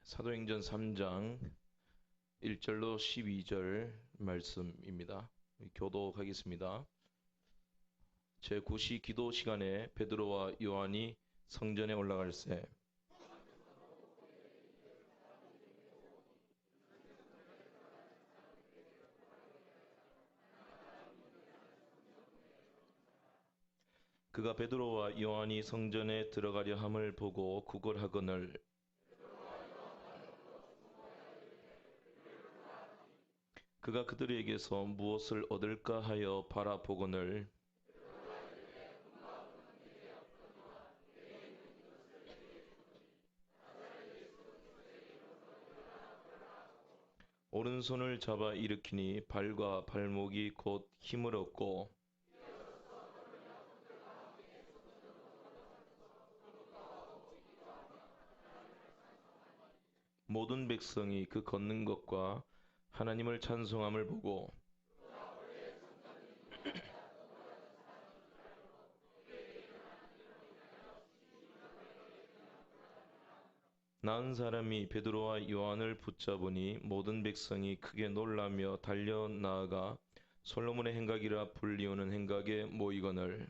사도행전 3장 1절로 12절 말씀입니다. 교독하겠습니다. 제9시 기도 시간에 베드로와 요한이 성전에 올라갈새 그가 베드로와 요한이 성전에 들어가려 함을 보고 구걸하거늘 그가 그들에게서 무엇을 얻을까 하여 바라보거늘 오른손을 잡아 일으키니 발과 발목이 곧 힘을 얻고 모든 백성이 그 걷는 것과 하나님을 찬송함을 보고 나은 사람이 베드로와 요한을 붙잡으니 모든 백성이 크게 놀라며 달려 나아가 솔로몬의 행각이라 불리우는 행각에 모이거늘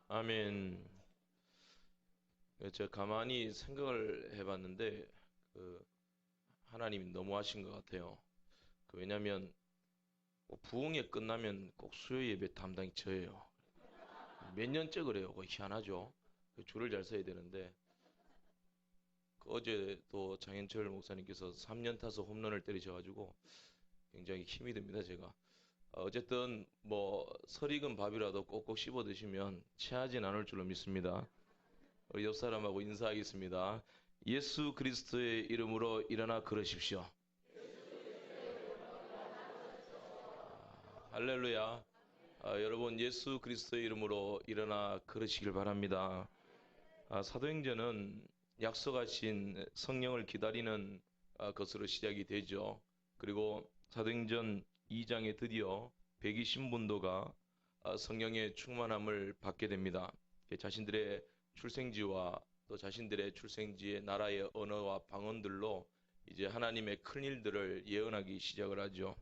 아멘. 제가 가만히 생각을 해봤는데 하나님이 너무하신 것 같아요. 왜냐하면 부흥회 끝나면 꼭 수요 예배 담당이 저예요. 몇 년째 그래요. 그거 희한하죠. 줄을 잘 서야 되는데 어제도 장현철 목사님께서 3년 타서 홈런을 때리셔가지고 굉장히 힘이 듭니다. 제가 어쨌든 뭐 설익은 밥이라도 꼭꼭 씹어 드시면 체하진 않을 줄로 믿습니다. 우리 옆 사람하고 인사하겠습니다. 예수 그리스도의 이름으로 일어나 걸으십시오. 할렐루야. 여러분 예수 그리스도의 이름으로 일어나 걸으시길 바랍니다. 사도행전은 약속하신 성령을 기다리는 것으로 시작이 되죠. 그리고 사도행전 2장에 드디어 120문도가 성령의 충만함을 받게 됩니다. 자신들의 출생지와 또 자신들의 출생지의 나라의 언어와 방언들로 이제 하나님의 큰 일들을 예언하기 시작을 하죠.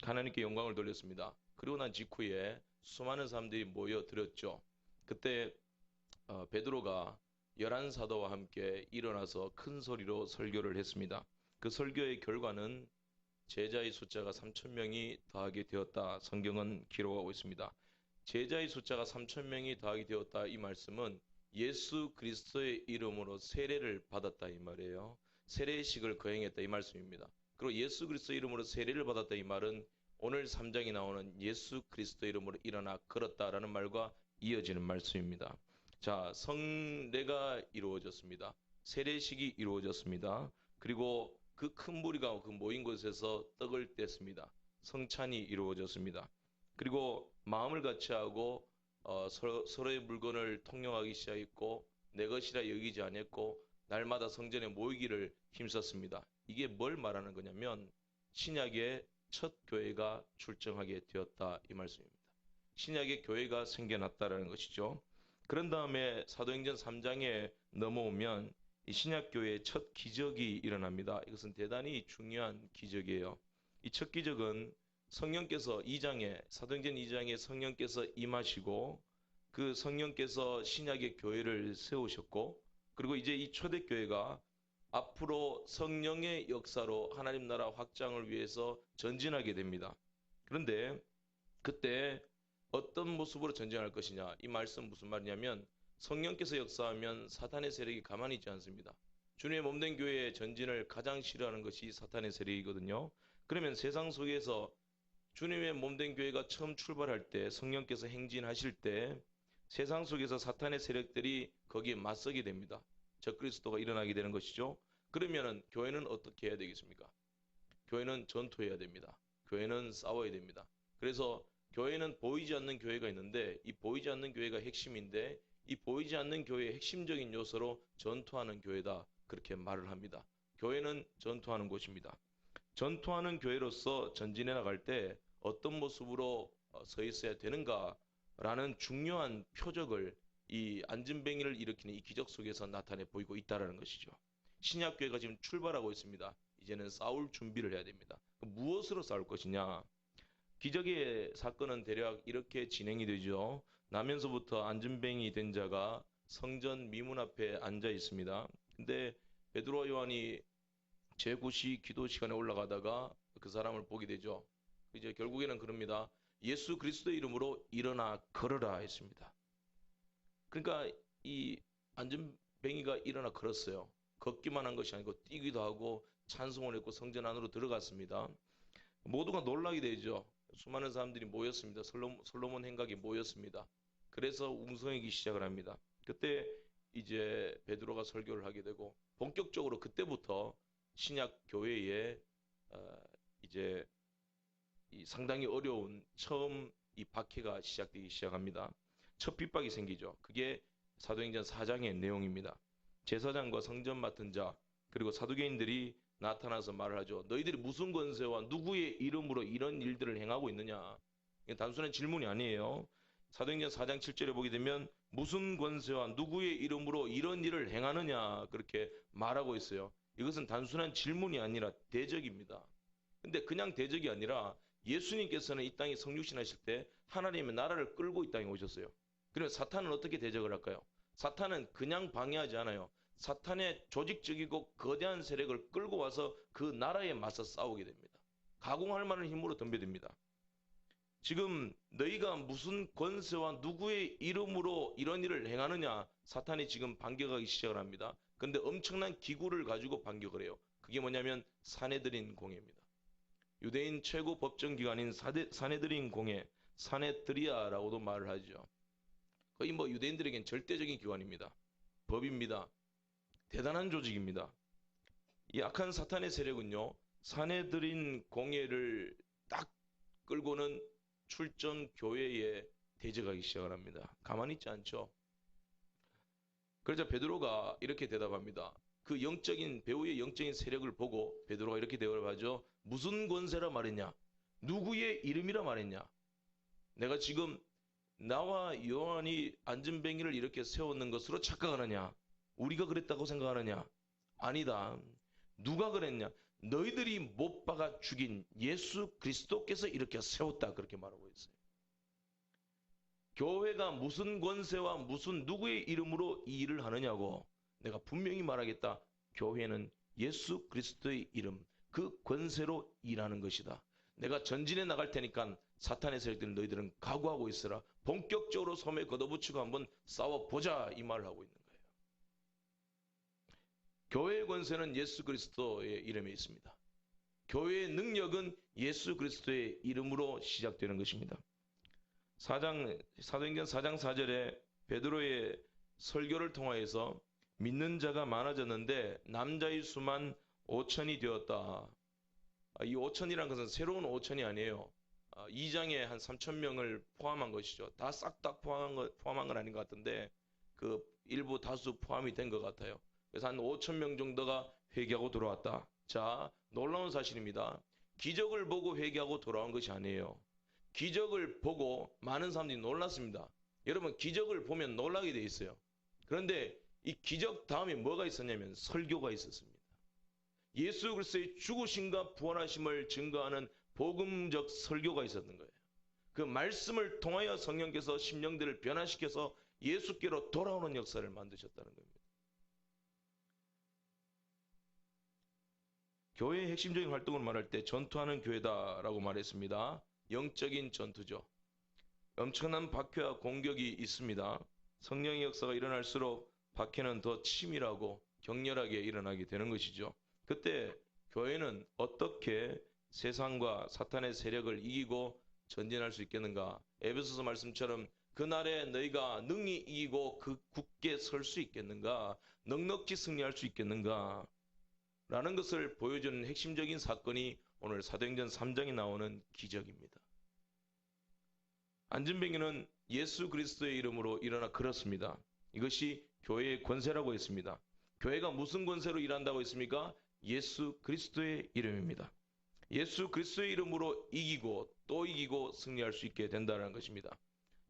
하나님께 영광을 돌렸습니다. 그리고 난 직후에 수많은 사람들이 모여들었죠. 그때 베드로가 11사도와 함께 일어나서 큰 소리로 설교를 했습니다. 그 설교의 결과는 제자의 숫자가 3,000명이 더하게 되었다. 성경은 기록하고 있습니다. 제자의 숫자가 3,000명이 더하게 되었다. 이 말씀은 예수 그리스도의 이름으로 세례를 받았다 이 말이에요. 세례식을 거행했다 이 말씀입니다. 그리고 예수 그리스도의 이름으로 세례를 받았다 이 말은 오늘 3장이 나오는 예수 그리스도의 이름으로 일어나 걸었다라는 말과 이어지는 말씀입니다. 자, 성례가 이루어졌습니다. 세례식이 이루어졌습니다. 그리고 그 큰 무리가 그 모인 곳에서 떡을 뗐습니다. 성찬이 이루어졌습니다. 그리고 마음을 같이하고 서로의 물건을 통용하기 시작했고 내 것이라 여기지 않았고 날마다 성전에 모이기를 힘썼습니다. 이게 뭘 말하는 거냐면 신약의 첫 교회가 출정하게 되었다 이 말씀입니다. 신약의 교회가 생겨났다라는 것이죠. 그런 다음에 사도행전 3장에 넘어오면 이 신약교회의 첫 기적이 일어납니다. 이것은 대단히 중요한 기적이에요. 이 첫 기적은 성령께서 사도행전 2장에 성령께서 임하시고 그 성령께서 신약의 교회를 세우셨고 그리고 이제 이 초대교회가 앞으로 성령의 역사로 하나님 나라 확장을 위해서 전진하게 됩니다. 그런데 그때 어떤 모습으로 전쟁할 것이냐 이 말씀 무슨 말이냐면 성령께서 역사하면 사탄의 세력이 가만히 있지 않습니다. 주님의 몸된 교회의 전진을 가장 싫어하는 것이 사탄의 세력이거든요. 그러면 세상 속에서 주님의 몸된 교회가 처음 출발할 때 성령께서 행진하실 때 세상 속에서 사탄의 세력들이 거기에 맞서게 됩니다. 적그리스도가 일어나게 되는 것이죠. 그러면은 교회는 어떻게 해야 되겠습니까? 교회는 전투해야 됩니다. 교회는 싸워야 됩니다. 그래서 교회는 보이지 않는 교회가 있는데 이 보이지 않는 교회가 핵심인데 이 보이지 않는 교회의 핵심적인 요소로 전투하는 교회다. 그렇게 말을 합니다. 교회는 전투하는 곳입니다. 전투하는 교회로서 전진해 나갈 때 어떤 모습으로 서 있어야 되는가라는 중요한 표적을 이 안진뱅이를 일으키는 이 기적 속에서 나타내 보이고 있다는 것이죠. 신약교회가 지금 출발하고 있습니다. 이제는 싸울 준비를 해야 됩니다. 무엇으로 싸울 것이냐? 기적의 사건은 대략 이렇게 진행이 되죠. 나면서부터 안진뱅이 된 자가 성전 미문 앞에 앉아 있습니다. 근데 베드로와 요한이 제9시 기도 시간에 올라가다가 그 사람을 보게 되죠. 이제 결국에는 그럽니다. 예수 그리스도의 이름으로 일어나 걸어라 했습니다. 그러니까 이 안진뱅이가 일어나 걸었어요. 걷기만 한 것이 아니고 뛰기도 하고 찬송을 했고 성전 안으로 들어갔습니다. 모두가 놀라게 되죠. 수많은 사람들이 모였습니다. 솔로몬 행각이 모였습니다. 그래서 웅성이기 시작을 합니다. 그때 이제 베드로가 설교를 하게 되고 본격적으로 그때부터 신약 교회에 이제 이 상당히 어려운 처음 이 박해가 시작되기 시작합니다. 첫 핍박이 생기죠. 그게 사도행전 4장의 내용입니다. 제사장과 성전 맡은 자 그리고 사두개인들이 나타나서 말을 하죠. 너희들이 무슨 권세와 누구의 이름으로 이런 일들을 행하고 있느냐. 이게 단순한 질문이 아니에요. 사도행전 4장 7절에 보게 되면 무슨 권세와 누구의 이름으로 이런 일을 행하느냐 그렇게 말하고 있어요. 이것은 단순한 질문이 아니라 대적입니다. 근데 그냥 대적이 아니라 예수님께서는 이 땅에 성육신하실 때 하나님의 나라를 끌고 이 땅에 오셨어요. 그러면 사탄은 어떻게 대적을 할까요? 사탄은 그냥 방해하지 않아요. 사탄의 조직적이고 거대한 세력을 끌고 와서 그 나라에 맞서 싸우게 됩니다. 가공할 만한 힘으로 덤벼듭니다. 지금 너희가 무슨 권세와 누구의 이름으로 이런 일을 행하느냐 사탄이 지금 반격하기 시작을 합니다. 그런데 엄청난 기구를 가지고 반격을 해요. 그게 뭐냐면 사내들인 공회입니다. 유대인 최고 법정기관인 사내들인 공회, 사내드리아라고도 말을 하죠. 거의 뭐 유대인들에겐 절대적인 기관입니다. 법입니다. 대단한 조직입니다. 이 악한 사탄의 세력은요, 사내들인 공회를 딱 끌고는 출전 교회에 대적하기 시작을 합니다. 가만히 있지 않죠. 그러자 베드로가 이렇게 대답합니다. 그 영적인 배우의 영적인 세력을 보고 베드로가 이렇게 대답을 하죠. 무슨 권세라 말했냐? 누구의 이름이라 말했냐? 내가 지금 나와 요한이 안진뱅이를 이렇게 세웠는 것으로 착각하느냐? 우리가 그랬다고 생각하느냐? 아니다. 누가 그랬냐? 너희들이 못 박아 죽인 예수 그리스도께서 이렇게 세웠다. 그렇게 말하고 있어요. 교회가 무슨 권세와 무슨 누구의 이름으로 이 일을 하느냐고 내가 분명히 말하겠다. 교회는 예수 그리스도의 이름, 그 권세로 일하는 것이다. 내가 전진해 나갈 테니까 사탄의 세력들은 너희들은 각오하고 있으라. 본격적으로 섬에 걷어붙이고 한번 싸워보자 이 말을 하고 있는 거예요. 교회의 권세는 예수 그리스도의 이름에 있습니다. 교회의 능력은 예수 그리스도의 이름으로 시작되는 것입니다. 사도행전 4장 4절에 베드로의 설교를 통하여서 믿는 자가 많아졌는데 남자의 수만 5천이 되었다. 이 5천이라는 것은 새로운 5천이 아니에요. 2장에 한 3천 명을 포함한 것이죠. 다 싹 다 포함한 건 아닌 것 같은데 그 일부 다수 포함이 된 것 같아요. 그래서 한 5천 명 정도가 회개하고 돌아왔다. 자, 놀라운 사실입니다. 기적을 보고 회개하고 돌아온 것이 아니에요. 기적을 보고 많은 사람들이 놀랐습니다. 여러분 기적을 보면 놀라게 돼 있어요. 그런데 이 기적 다음에 뭐가 있었냐면 설교가 있었습니다. 예수 그리스도의 죽으심과 부활하심을 증거하는 복음적 설교가 있었는 거예요. 그 말씀을 통하여 성령께서 심령들을 변화시켜서 예수께로 돌아오는 역사를 만드셨다는 겁니다. 교회의 핵심적인 활동을 말할 때 전투하는 교회다라고 말했습니다. 영적인 전투죠. 엄청난 박해와 공격이 있습니다. 성령의 역사가 일어날수록 박해는 더 치밀하고 격렬하게 일어나게 되는 것이죠. 그때 교회는 어떻게 세상과 사탄의 세력을 이기고 전진할 수 있겠는가? 에베소서 말씀처럼 그날에 너희가 능히 이기고 그 굳게 설 수 있겠는가? 넉넉히 승리할 수 있겠는가? 라는 것을 보여주는 핵심적인 사건이 오늘 사도행전 3장에 나오는 기적입니다. 안진뱅이는 예수 그리스도의 이름으로 일어나 걸었습니다. 이것이 교회의 권세라고 했습니다. 교회가 무슨 권세로 일한다고 했습니까? 예수 그리스도의 이름입니다. 예수 그리스도의 이름으로 이기고 또 이기고 승리할 수 있게 된다는 것입니다.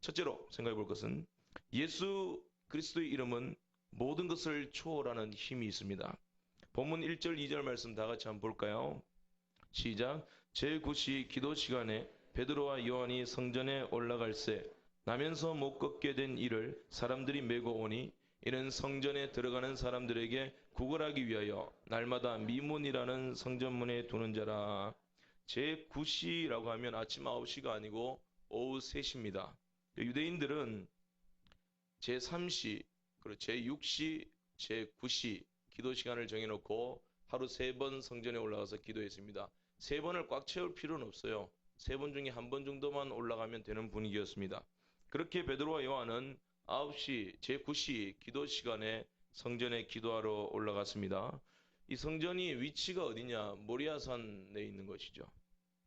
첫째로 생각해 볼 것은 예수 그리스도의 이름은 모든 것을 초월하는 힘이 있습니다. 본문 1절 2절 말씀 다 같이 한번 볼까요? 시작. 제9시 기도 시간에 베드로와 요한이 성전에 올라갈새 나면서 못 걷게 된 이를 사람들이 메고 오니 이는 성전에 들어가는 사람들에게 구걸하기 위하여 날마다 미문이라는 성전문에 두는 자라. 제9시라고 하면 아침 9시가 아니고 오후 3시입니다. 유대인들은 제3시, 그리고 제6시, 제9시 기도 시간을 정해놓고 하루 3번 성전에 올라가서 기도했습니다. 3번을 꽉 채울 필요는 없어요. 3번 중에 1번 정도만 올라가면 되는 분위기였습니다. 그렇게 베드로와 요한은 9시, 제9시 기도 시간에 성전에 기도하러 올라갔습니다. 이 성전이 위치가 어디냐? 모리아산에 있는 것이죠.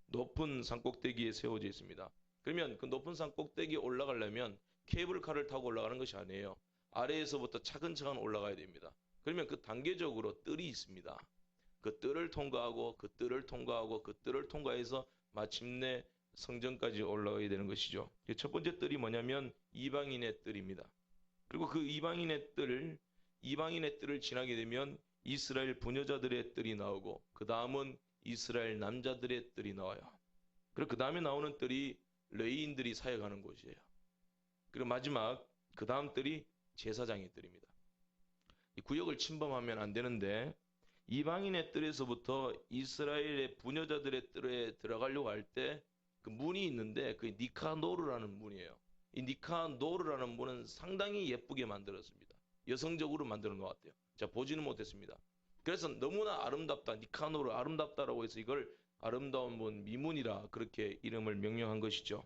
높은 산꼭대기에 세워져 있습니다. 그러면 그 높은 산꼭대기에 올라가려면 케이블카를 타고 올라가는 것이 아니에요. 아래에서부터 차근차근 올라가야 됩니다. 그러면 그 단계적으로 뜰이 있습니다. 그 뜰을 통과하고 그 뜰을 통과하고 그 뜰을 통과해서 마침내 성전까지 올라가야 되는 것이죠. 첫 번째 뜰이 뭐냐면 이방인의 뜰입니다. 그리고 그 이방인의 뜰을 지나게 되면 이스라엘 부녀자들의 뜰이 나오고 그 다음은 이스라엘 남자들의 뜰이 나와요. 그리고 그 다음에 나오는 뜰이 레위인들이 사역하는 곳이에요. 그리고 마지막 그 다음 뜰이 제사장의 뜰입니다. 이 구역을 침범하면 안 되는데 이방인의 뜰에서부터 이스라엘의 부녀자들의 뜰에 들어가려고 할 때 그 문이 있는데 그 니카노르라는 문이에요. 이 니카노르라는 문은 상당히 예쁘게 만들었습니다. 여성적으로 만드는 것 같아요. 자, 보지는 못했습니다. 그래서 너무나 아름답다, 니카노르 아름답다라고 해서 이걸 아름다운 문, 미문이라 그렇게 이름을 명명한 것이죠.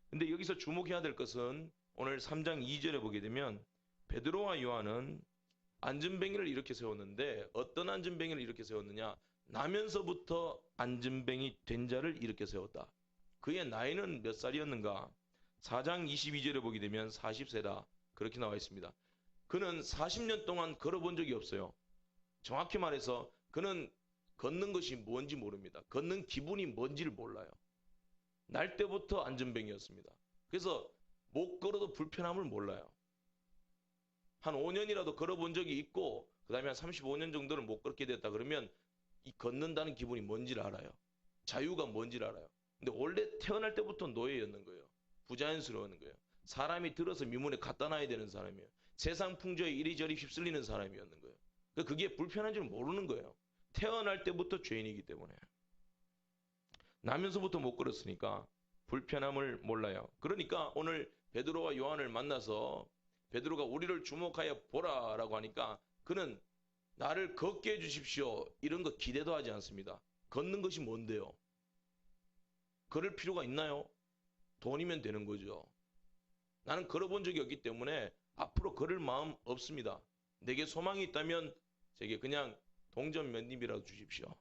근데 여기서 주목해야 될 것은 오늘 3장 2절에 보게 되면 베드로와 요한은 안전뱅이를 이렇게 세웠는데 어떤 안전뱅이를 이렇게 세웠느냐? 나면서부터 안전뱅이 된 자를 이렇게 세웠다. 그의 나이는 몇 살이었는가? 4장 22절에 보게 되면 40세다. 그렇게 나와 있습니다. 그는 40년 동안 걸어본 적이 없어요. 정확히 말해서 그는 걷는 것이 뭔지 모릅니다. 걷는 기분이 뭔지를 몰라요. 날 때부터 안전뱅이였습니다. 그래서 못 걸어도 불편함을 몰라요. 한 5년이라도 걸어본 적이 있고 그 다음에 한 35년 정도를 못 걷게 됐다 그러면 이 걷는다는 기분이 뭔지를 알아요. 자유가 뭔지를 알아요. 근데 원래 태어날 때부터 노예였는 거예요. 부자연스러운 거예요. 사람이 들어서 미문에 갖다 놔야 되는 사람이에요. 세상 풍조에 이리저리 휩쓸리는 사람이었는 거예요. 그게 불편한 줄 모르는 거예요. 태어날 때부터 죄인이기 때문에. 나면서부터 못 걸었으니까 불편함을 몰라요. 그러니까 오늘 베드로와 요한을 만나서 베드로가 우리를 주목하여 보라라고 하니까 그는 나를 걷게 해주십시오. 이런 거 기대도 하지 않습니다. 걷는 것이 뭔데요? 걸을 필요가 있나요? 돈이면 되는 거죠. 나는 걸어본 적이 없기 때문에 앞으로 걸을 마음 없습니다. 내게 소망이 있다면 제게 그냥 동전 몇 입이라도 주십시오.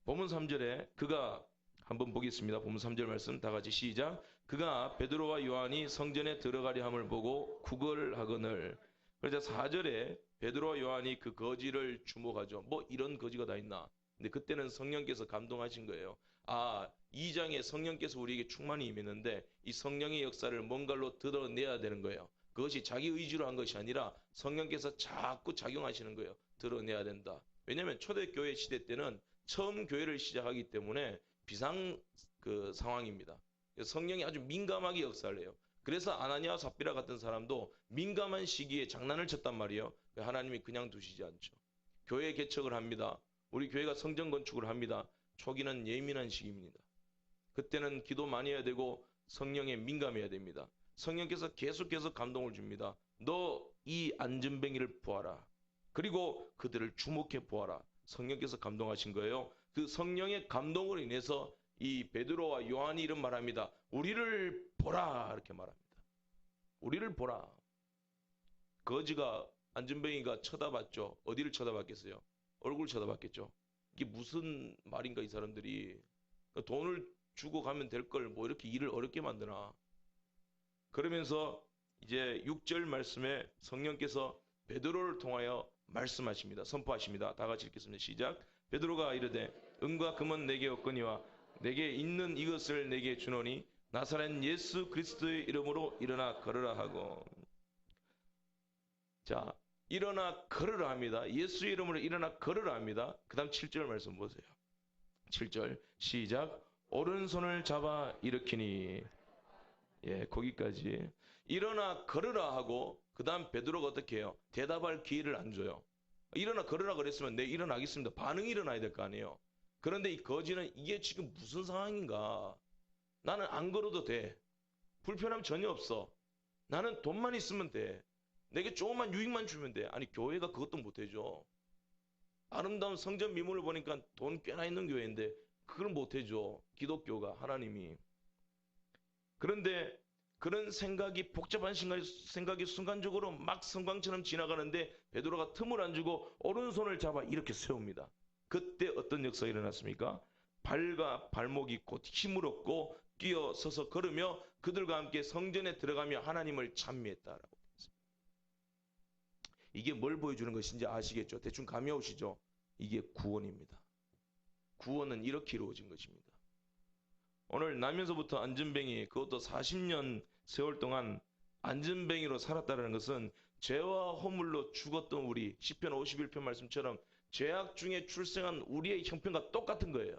본문 3절에 그가 한번 보겠습니다. 본문 3절 말씀 다 같이 시작. 그가 베드로와 요한이 성전에 들어가려 함을 보고 구걸하거늘. 그래서 4절에 베드로와 요한이 그 거지를 주목하죠. 뭐 이런 거지가 다 있나. 근데 그때는 성령께서 감동하신 거예요. 아, 2장에 성령께서 우리에게 충만히 임했는데 이 성령의 역사를 뭔가로 드러내야 되는 거예요. 그것이 자기 의지로 한 것이 아니라 성령께서 자꾸 작용하시는 거예요. 드러내야 된다. 왜냐하면 초대교회 시대 때는 처음 교회를 시작하기 때문에 비상 상황입니다. 성령이 아주 민감하게 역사를 해요. 그래서 아나니아와 삽비라 같은 사람도 민감한 시기에 장난을 쳤단 말이에요. 하나님이 그냥 두시지 않죠. 교회 개척을 합니다. 우리 교회가 성전 건축을 합니다. 초기는 예민한 시기입니다. 그때는 기도 많이 해야 되고 성령에 민감해야 됩니다. 성령께서 계속해서 감동을 줍니다. 너 이 안전뱅이를 보아라. 그리고 그들을 주목해 보아라. 성령께서 감동하신 거예요. 그 성령의 감동으로 인해서 이 베드로와 요한이 이런 말합니다. 우리를 보라 이렇게 말합니다. 우리를 보라. 거지가 안전뱅이가 쳐다봤죠. 어디를 쳐다봤겠어요? 얼굴 쳐다봤겠죠. 이게 무슨 말인가 이 사람들이. 돈을 주고 가면 될 걸 뭐 이렇게 일을 어렵게 만드나. 그러면서 이제 6절 말씀에 성령께서 베드로를 통하여 말씀하십니다. 선포하십니다. 다 같이 읽겠습니다. 시작. 베드로가 이르되 은과 금은 내게 없거니와 내게 있는 이것을 내게 주노니 나사렛 예수 그리스도의 이름으로 일어나 걸으라 하고. 자, 일어나 걸으라 합니다. 예수의 이름으로 일어나 걸으라 합니다. 그 다음 7절 말씀 보세요. 7절 시작. 오른손을 잡아 일으키니. 예, 거기까지. 일어나 걸으라 하고 그 다음 베드로가 어떻게 해요? 대답할 기회를 안 줘요. 일어나 걸으라 그랬으면 네, 일어나겠습니다. 반응이 일어나야 될 거 아니에요. 그런데 이 거지는 이게 지금 무슨 상황인가? 나는 안 걸어도 돼. 불편함 전혀 없어. 나는 돈만 있으면 돼. 내게 조금만 유익만 주면 돼. 아니, 교회가 그것도 못 해줘. 아름다운 성전 미문을 보니까 돈 꽤나 있는 교회인데 그걸 못 해줘. 기독교가, 하나님이. 그런데 그런 생각이, 복잡한 생각이 순간적으로 막 성광처럼 지나가는데 베드로가 틈을 안 주고 오른손을 잡아 이렇게 세웁니다. 그때 어떤 역사가 일어났습니까? 발과 발목이 곧 힘을 얻고 뛰어서서 걸으며 그들과 함께 성전에 들어가며 하나님을 찬미했다라고 했습니다. 이게 뭘 보여주는 것인지 아시겠죠? 대충 감이 오시죠? 이게 구원입니다. 구원은 이렇게 이루어진 것입니다. 오늘 나면서부터 안전뱅이, 그것도 40년 세월 동안 안전뱅이로 살았다는 것은 죄와 허물로 죽었던 우리, 시편 51편 말씀처럼 죄악 중에 출생한 우리의 형편과 똑같은 거예요.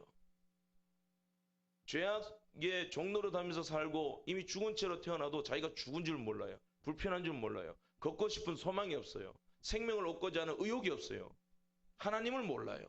죄악의 종로로 다니면서 살고 이미 죽은 채로 태어나도 자기가 죽은 줄 몰라요. 불편한 줄 몰라요. 걷고 싶은 소망이 없어요. 생명을 얻고자 하는 의욕이 없어요. 하나님을 몰라요.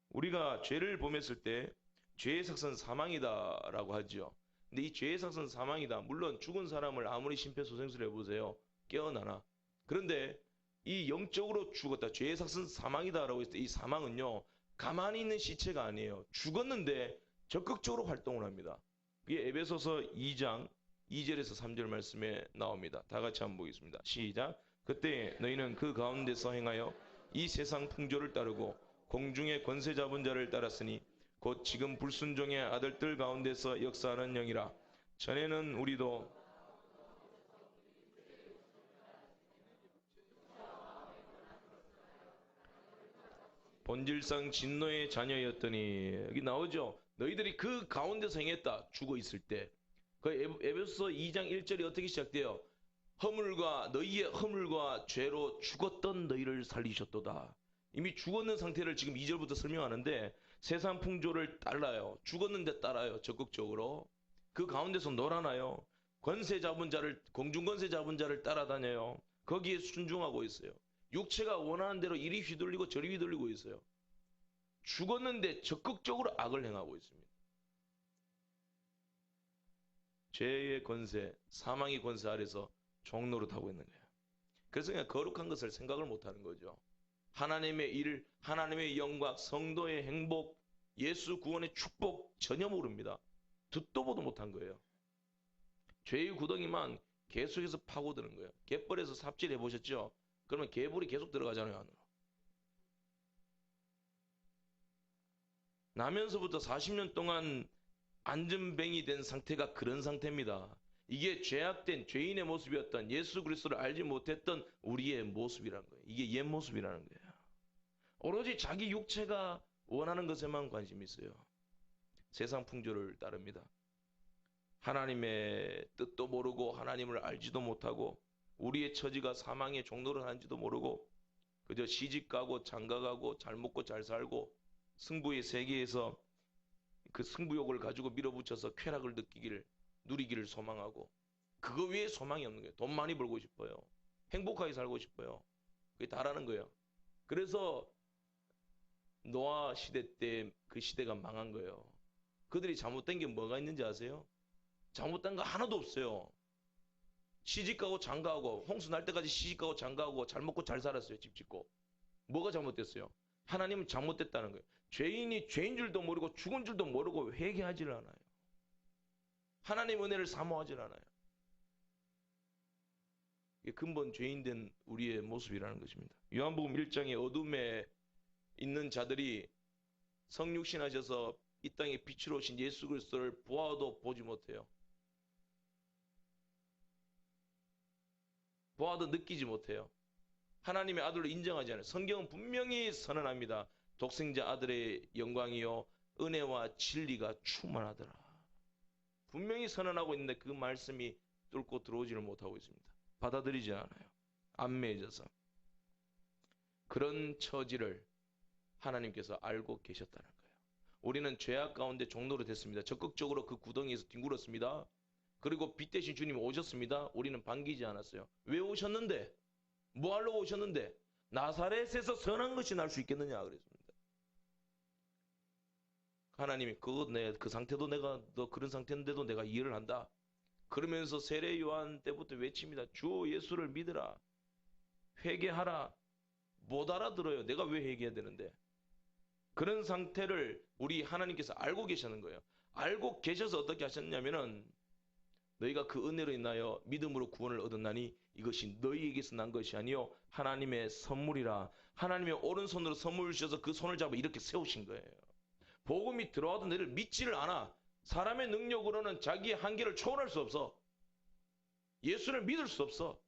우리가 죄를 범했을 때 죄의 삭은 사망이다라고 하죠. 근데 이 죄의 삭은 사망이다. 물론 죽은 사람을 아무리 심폐소생술을 해보세요. 깨어나나. 그런데 이 영적으로 죽었다. 죄의 삭은 사망이다라고 했을 때 이 사망은요, 가만히 있는 시체가 아니에요. 죽었는데 적극적으로 활동을 합니다. 그게 에베소서 2장 2절에서 3절 말씀에 나옵니다. 다 같이 한번 보겠습니다. 시작. 그때 너희는 그 가운데서 행하여 이 세상 풍조를 따르고 공중의 권세 잡은 자를 따랐으니 곧 지금 불순종의 아들들 가운데서 역사하는 영이라. 전에는 우리도 본질상 진노의 자녀였더니, 여기 나오죠. 너희들이 그 가운데서 행했다. 죽어 있을 때. 그 에베소서 2장 1절이 어떻게 시작돼요? 허물과 너희의 허물과 죄로 죽었던 너희를 살리셨도다. 이미 죽었는 상태를 지금 2절부터 설명하는데 세상 풍조를 따라요. 죽었는데 따라요. 적극적으로. 그 가운데서 놀아나요. 권세 잡은 자를, 공중 권세 잡은 자를 따라다녀요. 거기에 순종하고 있어요. 육체가 원하는 대로 이리 휘둘리고 저리 휘둘리고 있어요. 죽었는데 적극적으로 악을 행하고 있습니다. 죄의 권세, 사망의 권세 아래서 종노릇하고 있는 거예요. 그래서 그냥 거룩한 것을 생각을 못하는 거죠. 하나님의 일, 하나님의 영광, 성도의 행복, 예수 구원의 축복 전혀 모릅니다. 듣도 보도 못한 거예요. 죄의 구덩이만 계속해서 파고드는 거예요. 갯벌에서 삽질해 보셨죠? 그러면 개불이 계속 들어가잖아요, 안으로. 나면서부터 40년 동안 안전뱅이 된 상태가 그런 상태입니다. 이게 죄악된 죄인의 모습이었던, 예수 그리스도를 알지 못했던 우리의 모습이라는 거예요. 이게 옛 모습이라는 거예요. 오로지 자기 육체가 원하는 것에만 관심이 있어요. 세상 풍조를 따릅니다. 하나님의 뜻도 모르고 하나님을 알지도 못하고 우리의 처지가 사망의 종로를 하는지도 모르고 그저 시집가고 장가가고 잘 먹고 잘 살고 승부의 세계에서 그 승부욕을 가지고 밀어붙여서 쾌락을 누리기를 소망하고, 그거 외에 소망이 없는 거예요. 돈 많이 벌고 싶어요. 행복하게 살고 싶어요. 그게 다라는 거예요. 그래서 노아 시대 때 그 시대가 망한 거예요. 그들이 잘못된 게 뭐가 있는지 아세요? 잘못된 거 하나도 없어요. 시집가고 장가하고, 홍수 날 때까지 시집가고 장가하고 잘 먹고 잘 살았어요. 집 짓고. 뭐가 잘못됐어요? 하나님은 잘못됐다는 거예요. 죄인이 죄인 줄도 모르고 죽은 줄도 모르고 회개하지를 않아요. 하나님 은혜를 사모하지 않아요. 이게 근본 죄인된 우리의 모습이라는 것입니다. 요한복음 1장에 어둠에 있는 자들이 성육신하셔서 이 땅에 빛으로 오신 예수 그리스도를 보아도 보지 못해요. 보아도 느끼지 못해요. 하나님의 아들로 인정하지 않아요. 성경은 분명히 선언합니다. 독생자 아들의 영광이요 은혜와 진리가 충만하더라. 분명히 선언하고 있는데 그 말씀이 뚫고 들어오지를 못하고 있습니다. 받아들이지 않아요. 안 맺어서. 그런 처지를 하나님께서 알고 계셨다는 거예요. 우리는 죄악 가운데 종로로 됐습니다. 적극적으로 그 구덩이에서 뒹굴었습니다. 그리고 빛 대신 주님 오셨습니다. 우리는 반기지 않았어요. 왜 오셨는데? 뭐 하려고 오셨는데? 나사렛에서 선한 것이 날 수 있겠느냐 그랬습니다. 하나님이 그 상태도 너 그런 상태인데도 내가 이해를 한다. 그러면서 세례 요한 때부터 외칩니다. 주 예수를 믿으라. 회개하라. 못 알아들어요. 내가 왜 회개해야 되는데? 그런 상태를 우리 하나님께서 알고 계시는 거예요. 알고 계셔서 어떻게 하셨냐면은 너희가 그 은혜로 인하여 믿음으로 구원을 얻었나니 이것이 너희에게서 난 것이 아니요 하나님의 선물이라. 하나님의 오른손으로 선물 주셔서 그 손을 잡아 이렇게 세우신 거예요. 복음이 들어와도 너희를 믿지를 않아. 사람의 능력으로는 자기의 한계를 초월할 수 없어. 예수를 믿을 수 없어.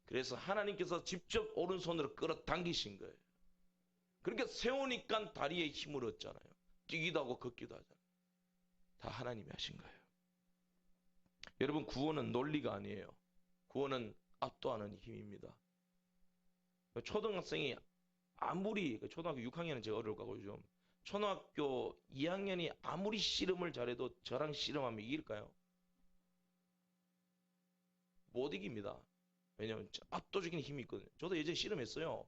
그래서 하나님께서 직접 오른손으로 끌어당기신 거예요. 그러니까 세우니까 다리에 힘을 얻잖아요. 뛰기도 하고 걷기도 하잖아요. 다 하나님이 하신 거예요. 여러분 구원은 논리가 아니에요. 구원은 압도하는 힘입니다. 초등학생이 아무리 초등학교 6학년은 제가 어려울 거고 요즘 초등학교 2학년이 아무리 씨름을 잘해도 저랑 씨름하면 이길까요? 못 이깁니다. 왜냐하면 압도적인 힘이 있거든요. 저도 예전에 씨름했어요.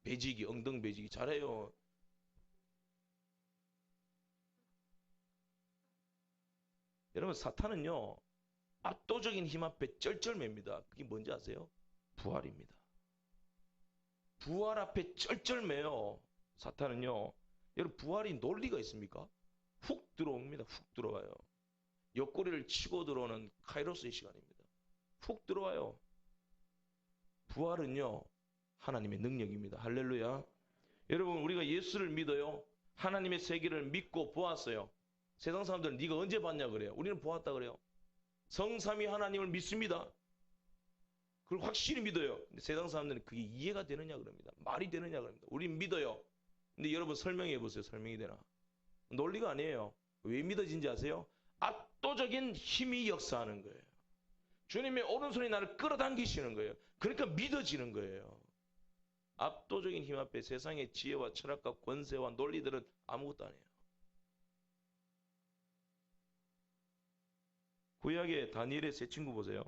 배지기, 엉덩 배지기 잘해요. 여러분 사탄은요 압도적인 힘 앞에 쩔쩔맵니다. 그게 뭔지 아세요? 부활입니다. 부활 앞에 쩔쩔매요. 사탄은요. 여러분 부활이 논리가 있습니까? 훅 들어옵니다. 훅 들어와요. 옆구리를 치고 들어오는 카이로스의 시간입니다. 훅 들어와요. 부활은요 하나님의 능력입니다. 할렐루야. 여러분 우리가 예수를 믿어요. 하나님의 세계를 믿고 보았어요. 세상 사람들은 네가 언제 봤냐 그래요. 우리는 보았다 그래요. 성삼위 하나님을 믿습니다. 그걸 확실히 믿어요. 근데 세상 사람들은 그게 이해가 되느냐 그럽니다. 말이 되느냐 그럽니다. 우린 믿어요. 근데 여러분 설명해 보세요. 설명이 되나? 논리가 아니에요. 왜 믿어진지 아세요? 압도적인 힘이 역사하는 거예요. 주님의 오른손이 나를 끌어당기시는 거예요. 그러니까 믿어지는 거예요. 압도적인 힘 앞에 세상의 지혜와 철학과 권세와 논리들은 아무것도 아니에요. 구약의 다니엘의 세 친구 보세요.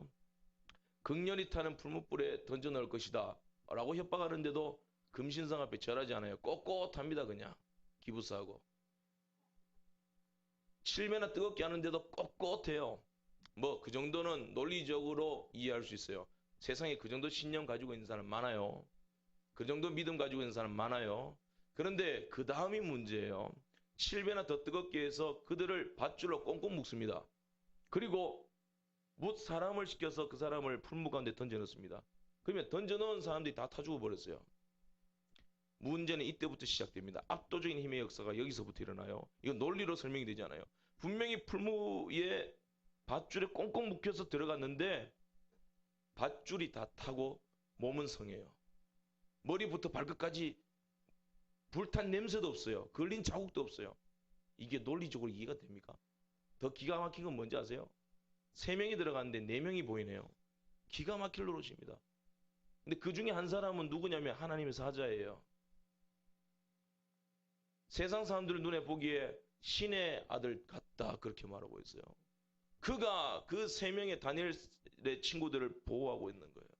극렬히 타는 풀무불에 던져 넣을 것이다 라고 협박하는데도 금신상 앞에 절하지 않아요. 꼿꼿합니다. 그냥 기부스하고 7배나 뜨겁게 하는데도 꼿꼿해요. 뭐 그 정도는 논리적으로 이해할 수 있어요. 세상에 그 정도 신념 가지고 있는 사람 많아요. 그 정도 믿음 가지고 있는 사람 많아요. 그런데 그 다음이 문제예요. 7배나 더 뜨겁게 해서 그들을 밧줄로 꽁꽁 묶습니다. 그리고 못 사람을 시켜서 그 사람을 풀무 가운데 던져 넣습니다. 그러면 던져 넣은 사람들이 다 타 죽어 버렸어요. 문제는 이때부터 시작됩니다. 압도적인 힘의 역사가 여기서부터 일어나요. 이건 논리로 설명이 되지 않아요. 분명히 풀무에 밧줄에 꽁꽁 묶여서 들어갔는데 밧줄이 다 타고 몸은 성해요. 머리부터 발끝까지 불탄 냄새도 없어요. 걸린 자국도 없어요. 이게 논리적으로 이해가 됩니까? 더 기가 막힌 건 뭔지 아세요? 3명이 들어갔는데 4명이 보이네요. 기가 막힐 노릇입니다. 근데 그 중에 한 사람은 누구냐면 하나님의 사자예요. 세상 사람들 눈에 보기에 신의 아들 같다 그렇게 말하고 있어요. 그가 그 3명의 다니엘의 친구들을 보호하고 있는 거예요.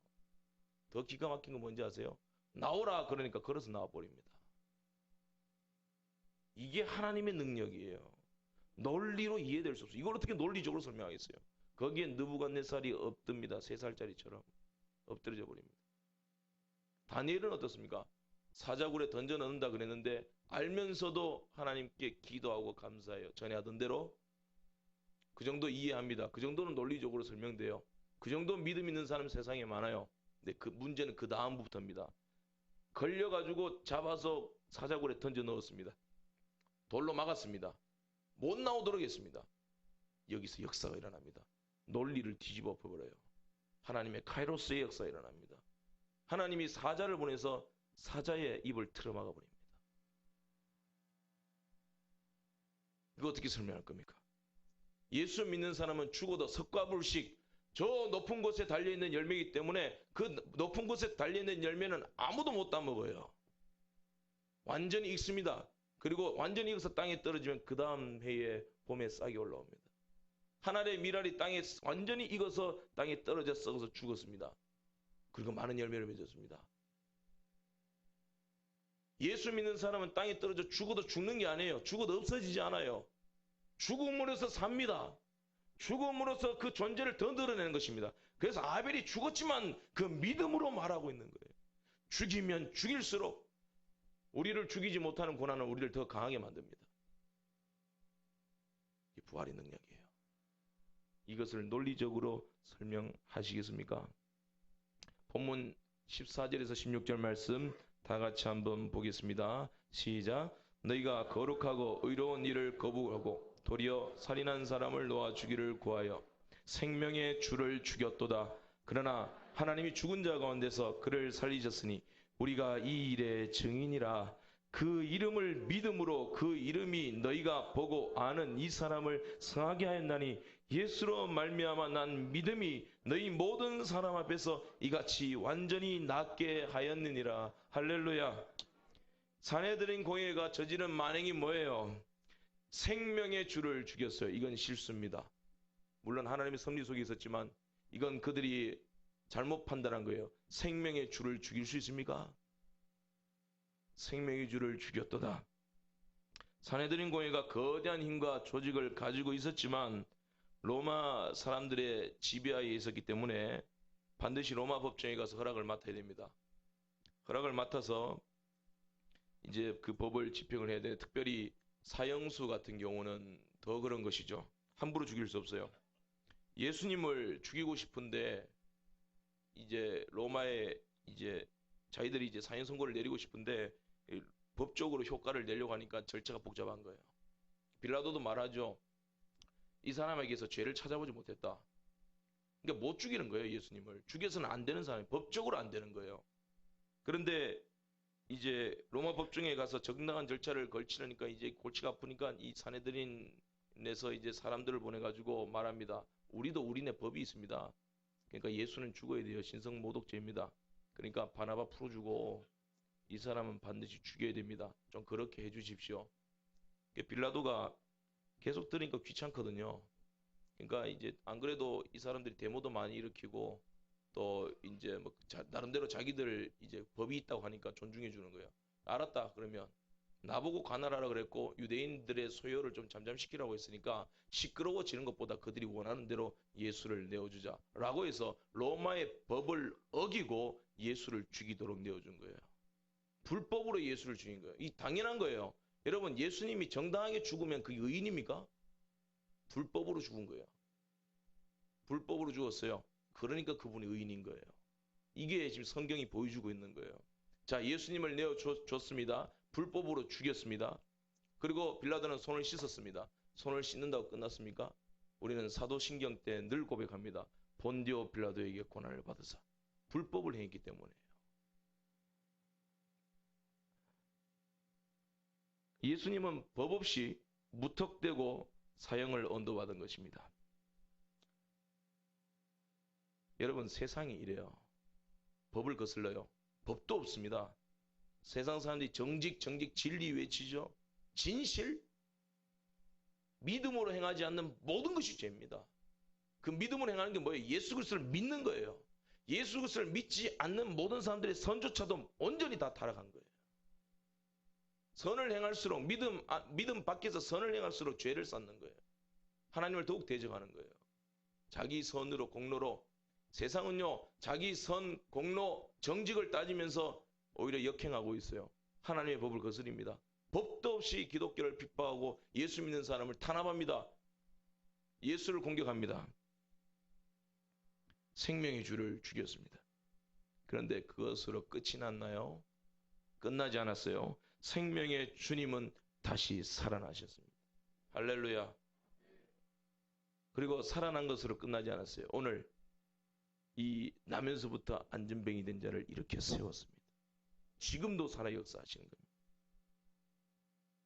더 기가 막힌 건 뭔지 아세요? 나오라 그러니까 걸어서 나와버립니다. 이게 하나님의 능력이에요. 논리로 이해될 수 없어요. 이걸 어떻게 논리적으로 설명하겠어요? 거기에 느부갓네살이 엎듭니다. 3살짜리처럼 엎드려져 버립니다. 다니엘은 어떻습니까? 사자굴에 던져 넣는다 그랬는데 알면서도 하나님께 기도하고 감사해요. 전에 하던 대로 그 정도 이해합니다. 그 정도는 논리적으로 설명돼요. 그 정도 믿음 있는 사람 세상에 많아요. 근데 그 문제는 그 다음부터입니다. 걸려가지고 잡아서 사자굴에 던져 넣었습니다. 돌로 막았습니다. 못 나오도록 했습니다. 여기서 역사가 일어납니다. 논리를 뒤집어 엎어버려요. 하나님의 카이로스의 역사가 일어납니다. 하나님이 사자를 보내서 사자의 입을 틀어막아 버립니다. 이거 어떻게 설명할 겁니까? 예수 믿는 사람은 죽어도 석가불식 저 높은 곳에 달려있는 열매이기 때문에 그 높은 곳에 달려있는 열매는 아무도 못 따먹어요. 완전히 익습니다. 그리고 완전히 익어서 땅에 떨어지면 그 다음 해에 봄에 싹이 올라옵니다. 한 알의 밀알이 땅에 완전히 익어서 땅에 떨어져 썩어서 죽었습니다. 그리고 많은 열매를 맺었습니다. 예수 믿는 사람은 땅에 떨어져 죽어도 죽는 게 아니에요. 죽어도 없어지지 않아요. 죽음으로써 삽니다. 죽음으로써 그 존재를 더 늘어내는 것입니다. 그래서 아벨이 죽었지만 그 믿음으로 말하고 있는 거예요. 죽이면 죽일수록 우리를 죽이지 못하는 고난은 우리를 더 강하게 만듭니다. 이 부활의 능력이에요. 이것을 논리적으로 설명하시겠습니까? 본문 14절에서 16절 말씀 다 같이 한번 보겠습니다. 시작. 너희가 거룩하고 의로운 일을 거부하고 도리어 살인한 사람을 놓아 주기를 구하여 생명의 주를 죽였도다. 그러나 하나님이 죽은 자 가운데서 그를 살리셨으니 우리가 이 일의 증인이라. 그 이름을 믿음으로 그 이름이 너희가 보고 아는 이 사람을 성하게 하였나니 예수로 말미암아 난 믿음이 너희 모든 사람 앞에서 이같이 완전히 낫게 하였느니라. 할렐루야. 사내들인 공회가 저지른 만행이 뭐예요? 생명의 주를 죽였어요. 이건 실수입니다. 물론 하나님의 섭리 속에 있었지만 이건 그들이 잘못 판단한 거예요. 생명의 주를 죽일 수 있습니까? 생명의 주를 죽였도다. 사내들인 공회가 거대한 힘과 조직을 가지고 있었지만 로마 사람들의 지배하에 있었기 때문에 반드시 로마 법정에 가서 허락을 맡아야 됩니다. 허락을 맡아서 이제 그 법을 집행을 해야 돼요. 특별히 사형수 같은 경우는 더 그런 것이죠. 함부로 죽일 수 없어요. 예수님을 죽이고 싶은데 이제 로마에 이제 자기들이 이제 사형 선고를 내리고 싶은데 법적으로 효과를 내려고 하니까 절차가 복잡한 거예요. 빌라도도 말하죠. 이 사람에게서 죄를 찾아보지 못했다. 그러니까 못 죽이는 거예요. 예수님을. 죽여서는 안 되는 사람이 법적으로 안 되는 거예요. 그런데 이제 로마 법정에 가서 정당한 절차를 걸치려니까 이제 골치가 아프니까 이 사내들인에서 이제 사람들을 보내가지고 말합니다. 우리도 우리네 법이 있습니다. 그러니까 예수는 죽어야 돼요. 신성모독죄입니다. 그러니까 바나바 풀어주고 이 사람은 반드시 죽여야 됩니다. 좀 그렇게 해주십시오. 빌라도가 계속 들으니까 귀찮거든요. 그러니까 이제 안 그래도 이 사람들이 데모도 많이 일으키고 또 이제 뭐 나름대로 자기들 이제 법이 있다고 하니까 존중해 주는 거예요. 알았다 그러면 나보고 관할하라 그랬고 유대인들의 소요를 좀 잠잠시키라고 했으니까 시끄러워지는 것보다 그들이 원하는 대로 예수를 내어주자라고 해서 로마의 법을 어기고 예수를 죽이도록 내어준 거예요. 불법으로 예수를 죽인 거예요. 이 당연한 거예요. 여러분 예수님이 정당하게 죽으면 그게 의인입니까? 불법으로 죽은 거예요. 불법으로 죽었어요. 그러니까 그분이 의인인 거예요. 이게 지금 성경이 보여주고 있는 거예요. 자, 예수님을 내어줬습니다. 불법으로 죽였습니다. 그리고 빌라도는 손을 씻었습니다. 손을 씻는다고 끝났습니까? 우리는 사도신경 때 늘 고백합니다. 본디오 빌라도에게 고난을 받으사 불법을 행했기 때문에요. 예수님은 법 없이 무턱대고 사형을 언도받은 것입니다. 여러분 세상이 이래요. 법을 거슬러요. 법도 없습니다. 세상 사람들이 정직 진리 외치죠. 진실 믿음으로 행하지 않는 모든 것이 죄입니다. 그 믿음으로 행하는 게 뭐예요? 예수 그리스도를 믿는 거예요. 예수 그리스도를 믿지 않는 모든 사람들의 선조차도 온전히 다 타락한 거예요. 선을 행할수록 믿음 밖에서 선을 행할수록 죄를 쌓는 거예요. 하나님을 더욱 대적하는 거예요. 자기 선으로 공로로 세상은요 자기 선 공로 정직을 따지면서 오히려 역행하고 있어요. 하나님의 법을 거스립니다. 법도 없이 기독교를 핍박하고 예수 믿는 사람을 탄압합니다. 예수를 공격합니다. 생명의 주를 죽였습니다. 그런데 그것으로 끝이 났나요? 끝나지 않았어요. 생명의 주님은 다시 살아나셨습니다. 할렐루야. 그리고 살아난 것으로 끝나지 않았어요. 오늘 이 나면서부터 안전뱅이 된 자를 일으켜 세웠습니다. 지금도 살아 역사하시는 겁니다.